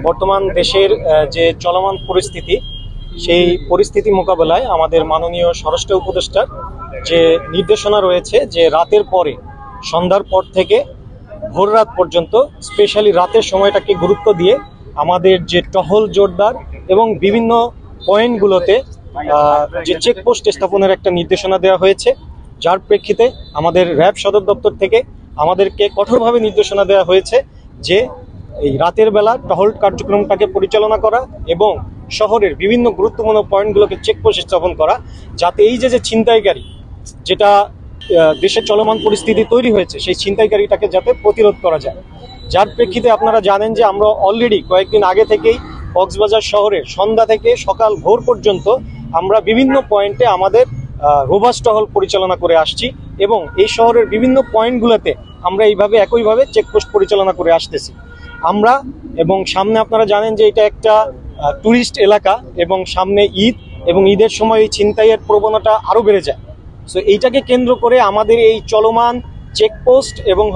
বর্তমান দেশের যে চলমান পরিস্থিতি, সেই পরিস্থিতি মোকাবেলায় আমাদের মাননীয় স্বরাষ্ট্র উপদেষ্টার যে নির্দেশনা রয়েছে যে রাতের পরে, সন্ধ্যার পর থেকে ভোর রাত পর্যন্ত, স্পেশালি রাতের সময়টাকে গুরুত্ব দিয়ে আমাদের যে টহল জোরদার এবং বিভিন্ন পয়েন্টগুলোতে যে চেকপোস্ট স্থাপনের একটা নির্দেশনা দেওয়া হয়েছে, যার প্রেক্ষিতে আমাদের র্যাব সদর দপ্তর থেকে আমাদেরকে কঠোরভাবে নির্দেশনা দেওয়া হয়েছে যে এই রাতের বেলা টহল কার্যক্রমটাকে পরিচালনা করা এবং শহরের বিভিন্ন গুরুত্বপূর্ণ পয়েন্টগুলোকে চেকপোস্ট স্থাপন করা, যাতে এই যে ছিনতাইকারী, যেটা দেশে চলমান পরিস্থিতি তৈরি হয়েছে, সেই ছিনতাইকারীটাকে যাতে প্রতিরোধ করা যায়। যার প্রেক্ষিতে আপনারা জানেন যে আমরা অলরেডি কয়েকদিন আগে থেকেই কক্সবাজার শহরের সন্ধ্যা থেকে সকাল ভোর পর্যন্ত আমরা বিভিন্ন পয়েন্টে আমাদের রোবাস্ট টহল পরিচালনা করে আসছি এবং এই শহরের বিভিন্ন পয়েন্টগুলোতে আমরা এইভাবে একইভাবে চেকপোস্ট পরিচালনা করে আসতেছি আমরা। এবং সামনে আপনারা জানেন যে এটা একটা ট্যুরিস্ট এলাকা এবং সামনে ঈদ, এবং ঈদের সময় এই ছিনতাইয়ের প্রবণতা আরও বেড়ে যায়। সো এইটাকে কেন্দ্র করে আমাদের এই চলমান চেকপোস্ট এবং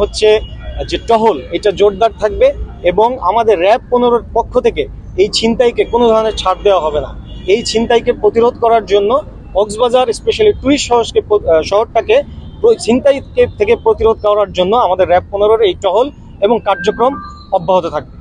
যে টহল, এটা জোরদার থাকবে এবং আমাদের র্যাব 15 পক্ষ থেকে এই ছিনতাইকে কোনো ধরনের ছাড় দেওয়া হবে না। এই ছিনতাইকে প্রতিরোধ করার জন্য কক্সবাজার স্পেশালি টুরিস্ট শহরটাকে ছিনতাই থেকে প্রতিরোধ করার জন্য আমাদের র্যাব 15-র এই টহল এবং কার্যক্রম অব্যাহত থাকবে।